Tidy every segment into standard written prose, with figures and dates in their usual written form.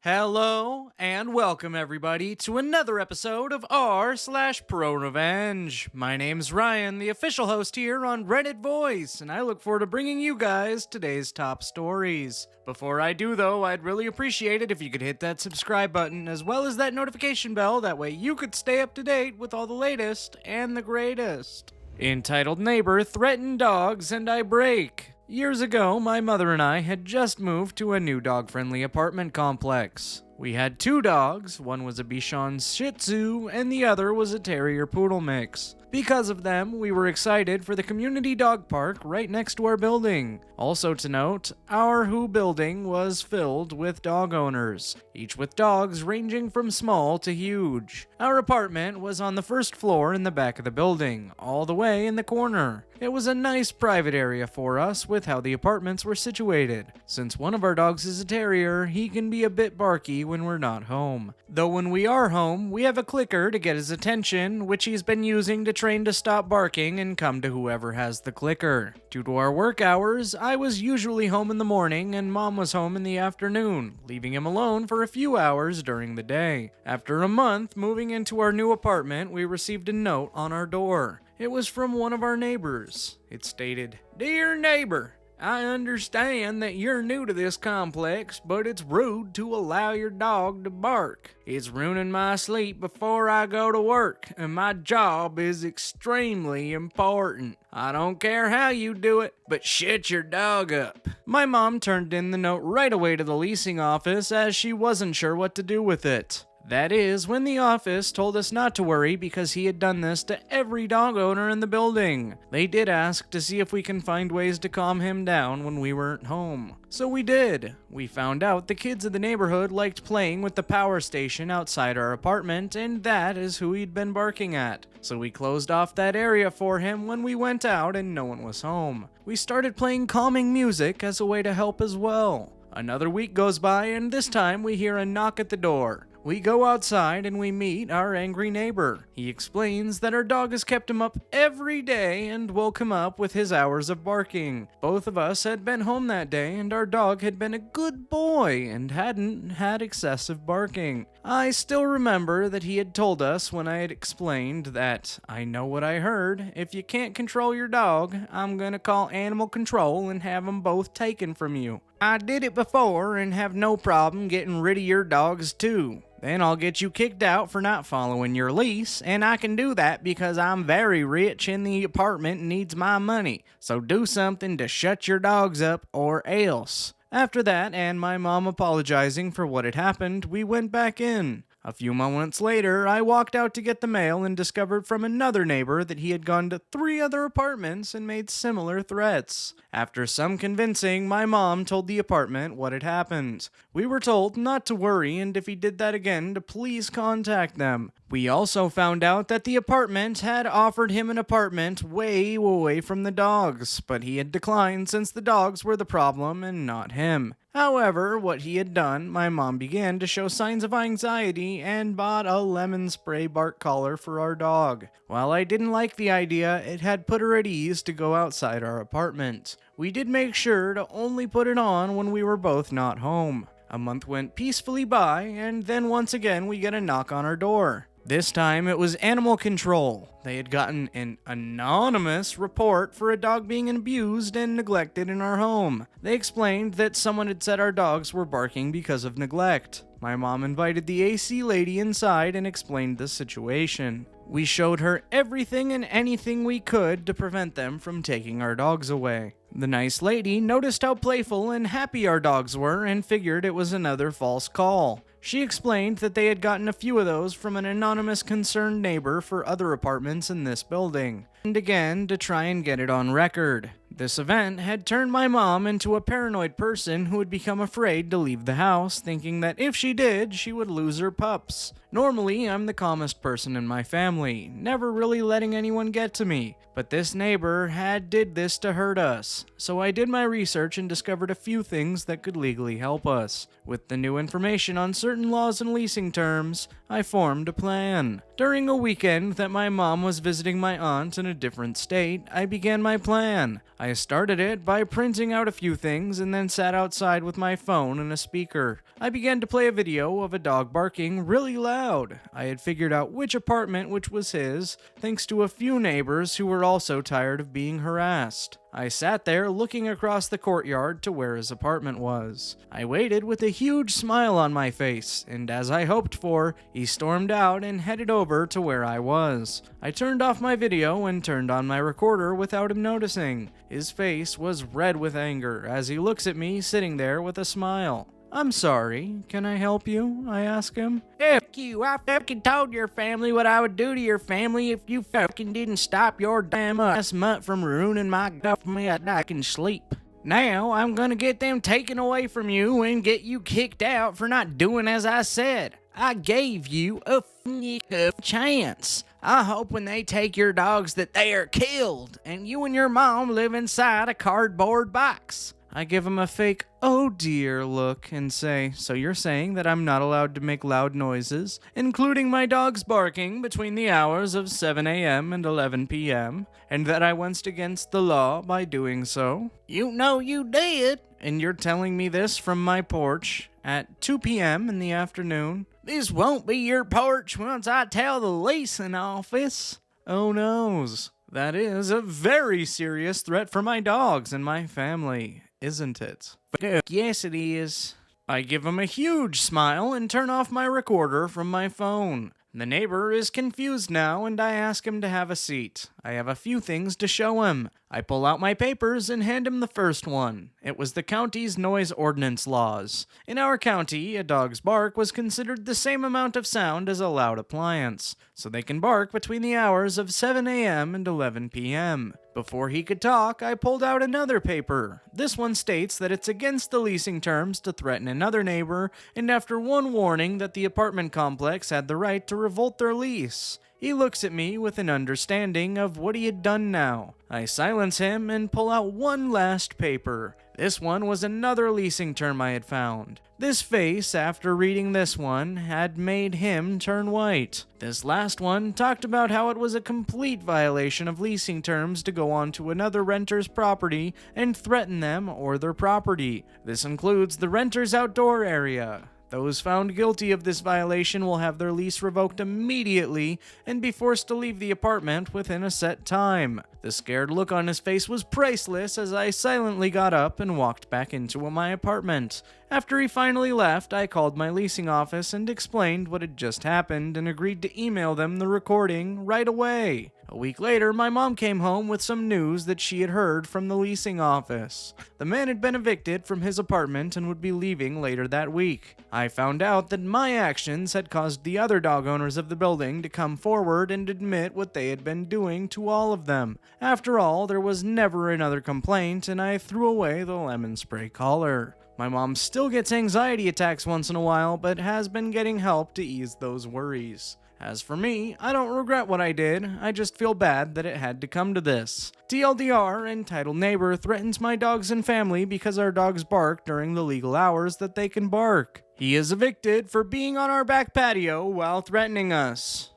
Hello and welcome everybody to another episode of r/ProRevenge. My name's Ryan, the official host here on Reddit Voice, and I look forward to bringing you guys today's top stories. Before I do though, I'd really appreciate it if you could hit that subscribe button as well as that notification bell, that way you could stay up to date with all the latest and the greatest. Entitled Neighbor Threatened Dogs and I Break. Years ago, my mother and I had just moved to a new dog-friendly apartment complex. We had two dogs, one was a Bichon Shih Tzu and the other was a Terrier Poodle mix. Because of them, we were excited for the community dog park right next to our building. Also to note, our building was filled with dog owners, each with dogs ranging from small to huge. Our apartment was on the first floor in the back of the building, all the way in the corner. It was a nice private area for us with how the apartments were situated. Since one of our dogs is a terrier, he can be a bit barky when we're not home. Though when we are home, we have a clicker to get his attention, which he's been using to train to stop barking and come to whoever has the clicker. Due to our work hours, I was usually home in the morning and Mom was home in the afternoon, leaving him alone for a few hours during the day. After a month moving into our new apartment, we received a note on our door. It was from one of our neighbors. It stated, "Dear neighbor, I understand that you're new to this complex, but it's rude to allow your dog to bark. It's ruining my sleep before I go to work, and my job is extremely important. I don't care how you do it, but shut your dog up." My mom turned in the note right away to the leasing office as she wasn't sure what to do with it. That is, when the office told us not to worry because he had done this to every dog owner in the building. They did ask to see if we can find ways to calm him down when we weren't home. So we did. We found out the kids of the neighborhood liked playing with the power station outside our apartment, and that is who he'd been barking at. So we closed off that area for him when we went out and no one was home. We started playing calming music as a way to help as well. Another week goes by and this time we hear a knock at the door. We go outside and we meet our angry neighbor. He explains that our dog has kept him up every day and woke him up with his hours of barking. Both of us had been home that day and our dog had been a good boy and hadn't had excessive barking. I still remember that he had told us when I had explained that, "I know what I heard. If you can't control your dog, I'm gonna call animal control and have them both taken from you. I did it before and have no problem getting rid of your dogs too. Then I'll get you kicked out for not following your lease, and I can do that because I'm very rich and the apartment needs my money. So do something to shut your dogs up or else." After that, and my mom apologizing for what had happened, we went back in. A few moments later, I walked out to get the mail and discovered from another neighbor that he had gone to 3 other apartments and made similar threats. After some convincing, my mom told the apartment what had happened. We were told not to worry and if he did that again to please contact them. We also found out that the apartment had offered him an apartment way away from the dogs, but he had declined since the dogs were the problem and not him. However, what he had done, my mom began to show signs of anxiety and bought a lemon spray bark collar for our dog. While I didn't like the idea, it had put her at ease to go outside our apartment. We did make sure to only put it on when we were both not home. A month went peacefully by, and then once again we get a knock on our door. This time it was animal control. They had gotten an anonymous report for a dog being abused and neglected in our home. They explained that someone had said our dogs were barking because of neglect. My mom invited the AC lady inside and explained the situation. We showed her everything and anything we could to prevent them from taking our dogs away. The nice lady noticed how playful and happy our dogs were and figured it was another false call. She explained that they had gotten a few of those from an anonymous concerned neighbor for other apartments in this building, and again to try and get it on record. This event had turned my mom into a paranoid person who had become afraid to leave the house, thinking that if she did, she would lose her pups. Normally, I'm the calmest person in my family, never really letting anyone get to me, but this neighbor did this to hurt us. So I did my research and discovered a few things that could legally help us. With the new information on certain laws and leasing terms, I formed a plan. During a weekend that my mom was visiting my aunt in a different state, I began my plan. I started it by printing out a few things and then sat outside with my phone and a speaker. I began to play a video of a dog barking really loud. I had figured out which apartment which was his, thanks to a few neighbors who were also tired of being harassed. I sat there looking across the courtyard to where his apartment was. I waited with a huge smile on my face, and as I hoped for, he stormed out and headed over to where I was. I turned off my video and turned on my recorder without him noticing. His face was red with anger as he looks at me sitting there with a smile. "I'm sorry, can I help you?" I ask him. "Fuck you, I fucking told your family what I would do to your family if you fucking didn't stop your damn ass mutt from ruining my government I can sleep. Now I'm gonna get them taken away from you and get you kicked out for not doing as I said. I gave you a chance. I hope when they take your dogs that they are killed and you and your mom live inside a cardboard box." I give him a fake, "oh dear" look and say, "So you're saying that I'm not allowed to make loud noises, including my dogs barking between the hours of 7 a.m. and 11 p.m., and that I went against the law by doing so?" "You know you did." "And you're telling me this from my porch at 2 p.m. in the afternoon?" "This won't be your porch once I tell the leasing office." "Oh noes. That is a very serious threat for my dogs and my family, isn't it?" "Yes, it is." I give him a huge smile and turn off my recorder from my phone. The neighbor is confused now, and I ask him to have a seat. I have a few things to show him. I pull out my papers and hand him the first one. It was the county's noise ordinance laws. In our county, a dog's bark was considered the same amount of sound as a loud appliance, so they can bark between the hours of 7 a.m. and 11 p.m. Before he could talk, I pulled out another paper. This one states that it's against the leasing terms to threaten another neighbor, and after one warning that the apartment complex had the right to revolt their lease. He looks at me with an understanding of what he had done now. I silence him and pull out one last paper. This one was another leasing term I had found. This face, after reading this one, had made him turn white. This last one talked about how it was a complete violation of leasing terms to go on to another renter's property and threaten them or their property. This includes the renter's outdoor area. Those found guilty of this violation will have their lease revoked immediately and be forced to leave the apartment within a set time. The scared look on his face was priceless as I silently got up and walked back into my apartment. After he finally left, I called my leasing office and explained what had just happened and agreed to email them the recording right away. A week later, my mom came home with some news that she had heard from the leasing office. The man had been evicted from his apartment and would be leaving later that week. I found out that my actions had caused the other dog owners of the building to come forward and admit what they had been doing to all of them. After all, there was never another complaint, and I threw away the lemon spray collar. My mom still gets anxiety attacks once in a while, but has been getting help to ease those worries. As for me, I don't regret what I did, I just feel bad that it had to come to this. TLDR, entitled Neighbor threatens my dogs and family because our dogs bark during the legal hours that they can bark. He is evicted for being on our back patio while threatening us.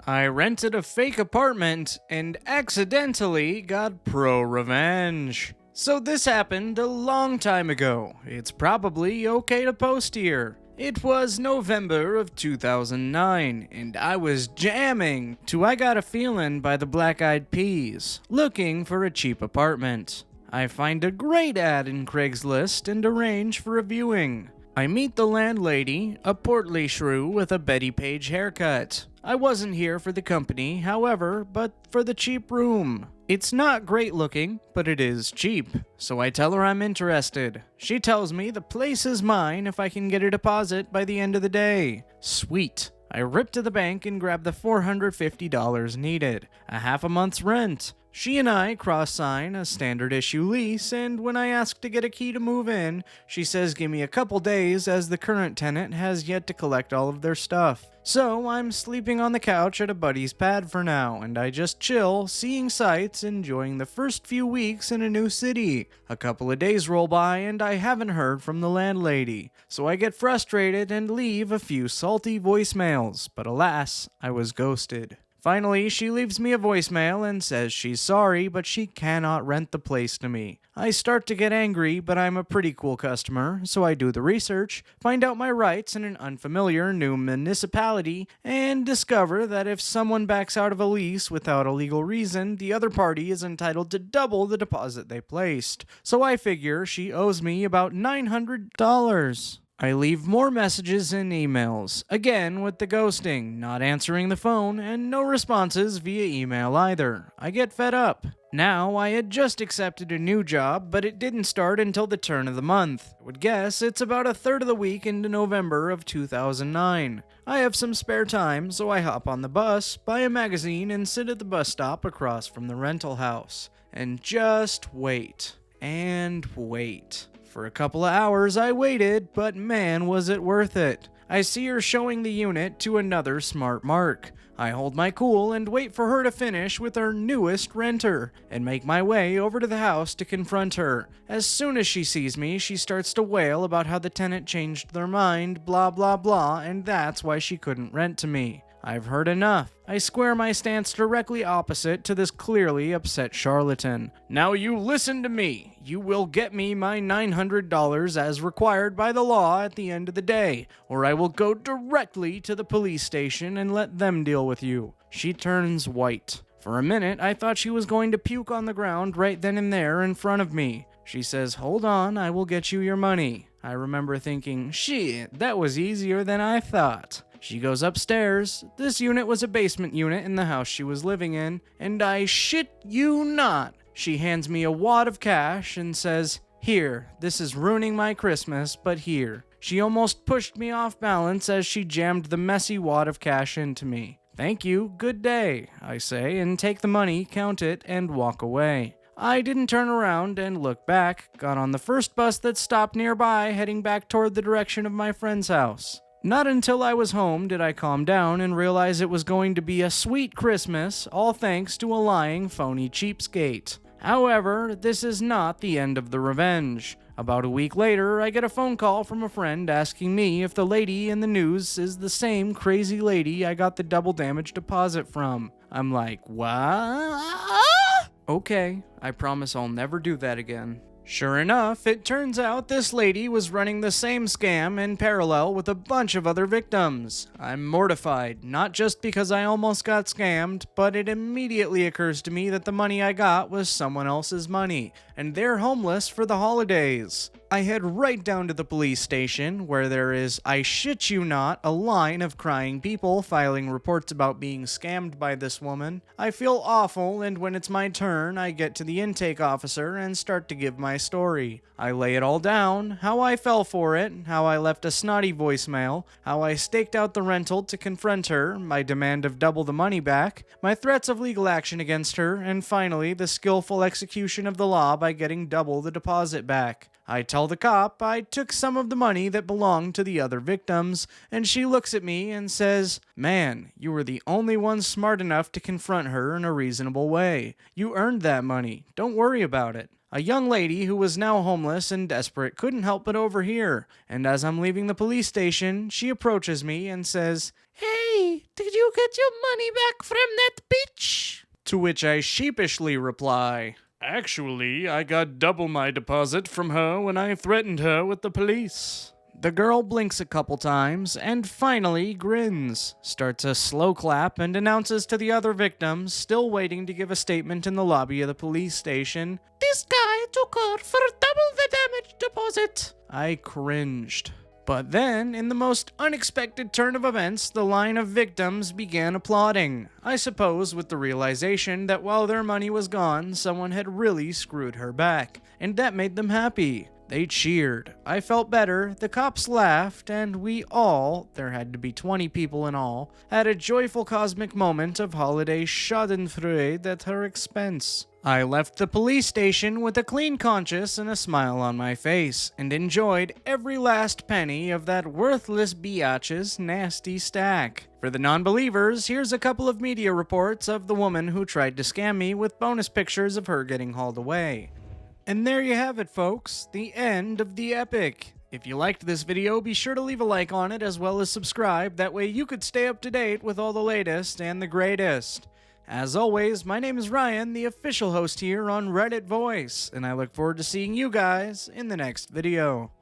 I rented a fake apartment and accidentally got ProRevenge. So this happened a long time ago. It's probably okay to post here. It was November of 2009, and I was jamming to I Got a Feeling by the Black Eyed Peas, looking for a cheap apartment. I find a great ad in Craigslist and arrange for a viewing. I meet the landlady, a portly shrew with a Betty Page haircut. I wasn't here for the company, however, but for the cheap room. It's not great looking, but it is cheap, so I tell her I'm interested. She tells me the place is mine if I can get a deposit by the end of the day. Sweet. I rip to the bank and grab the $450 needed, a half a month's rent. She and I cross-sign a standard issue lease, and when I ask to get a key to move in, she says give me a couple days as the current tenant has yet to collect all of their stuff. So I'm sleeping on the couch at a buddy's pad for now, and I just chill, seeing sights, enjoying the first few weeks in a new city. A couple of days roll by and I haven't heard from the landlady, so I get frustrated and leave a few salty voicemails, but alas, I was ghosted. Finally, she leaves me a voicemail and says she's sorry, but she cannot rent the place to me. I start to get angry, but I'm a pretty cool customer, so I do the research, find out my rights in an unfamiliar new municipality, and discover that if someone backs out of a lease without a legal reason, the other party is entitled to double the deposit they placed. So I figure she owes me about $900. I leave more messages and emails, again with the ghosting, not answering the phone, and no responses via email either. I get fed up. Now, I had just accepted a new job, but it didn't start until the turn of the month. I would guess it's about a third of the week into November of 2009. I have some spare time, so I hop on the bus, buy a magazine, and sit at the bus stop across from the rental house. And just wait. And wait. For a couple of hours I waited, but man was it worth it. I see her showing the unit to another smart mark. I hold my cool and wait for her to finish with her newest renter, and make my way over to the house to confront her. As soon as she sees me, she starts to wail about how the tenant changed their mind, blah blah blah, and that's why she couldn't rent to me. I've heard enough. I square my stance directly opposite to this clearly upset charlatan. Now you listen to me. You will get me my $900 as required by the law at the end of the day, or I will go directly to the police station and let them deal with you. She turns white. For a minute, I thought she was going to puke on the ground right then and there in front of me. She says, "Hold on, I will get you your money." I remember thinking, shit, that was easier than I thought. She goes upstairs. This unit was a basement unit in the house she was living in, and I shit you not, she hands me a wad of cash and says, "Here, this is ruining my Christmas, but here." She almost pushed me off balance as she jammed the messy wad of cash into me. "Thank you, good day," I say, and take the money, count it, and walk away. I didn't turn around and look back, got on the first bus that stopped nearby, heading back toward the direction of my friend's house. Not until I was home did I calm down and realize it was going to be a sweet Christmas, all thanks to a lying, phony cheapskate. However, this is not the end of the revenge. About a week later, I get a phone call from a friend asking me if the lady in the news is the same crazy lady I got the double damage deposit from. I'm like, what? Okay, I promise I'll never do that again. Sure enough, it turns out this lady was running the same scam in parallel with a bunch of other victims. I'm mortified, not just because I almost got scammed, but it immediately occurs to me that the money I got was someone else's money, and they're homeless for the holidays. I head right down to the police station, where there is, I shit you not, a line of crying people filing reports about being scammed by this woman. I feel awful, and when it's my turn, I get to the intake officer and start to give my story. I lay it all down, how I fell for it, how I left a snotty voicemail, how I staked out the rental to confront her, my demand of double the money back, my threats of legal action against her, and finally the skillful execution of the law by getting double the deposit back. I tell the cop I took some of the money that belonged to the other victims, and she looks at me and says, "Man, you were the only one smart enough to confront her in a reasonable way. You earned that money. Don't worry about it." A young lady who was now homeless and desperate couldn't help but overhear, and as I'm leaving the police station, she approaches me and says, "Hey, did you get your money back from that bitch?" To which I sheepishly reply, "Actually, I got double my deposit from her when I threatened her with the police." The girl blinks a couple times and finally grins, starts a slow clap, and announces to the other victims, still waiting to give a statement in the lobby of the police station, "This guy took her for double the damage deposit." I cringed. But then, in the most unexpected turn of events, the line of victims began applauding. I suppose with the realization that while their money was gone, someone had really screwed her back, and that made them happy. They cheered. I felt better, the cops laughed, and we all, there had to be 20 people in all, had a joyful cosmic moment of holiday schadenfreude at her expense. I left the police station with a clean conscience and a smile on my face, and enjoyed every last penny of that worthless biatch's nasty stack. For the non-believers, here's a couple of media reports of the woman who tried to scam me with bonus pictures of her getting hauled away. And there you have it, folks, the end of the epic. If you liked this video, be sure to leave a like on it as well as subscribe, that way you could stay up to date with all the latest and the greatest. As always, my name is Ryan, the official host here on Reddit Voice, and I look forward to seeing you guys in the next video.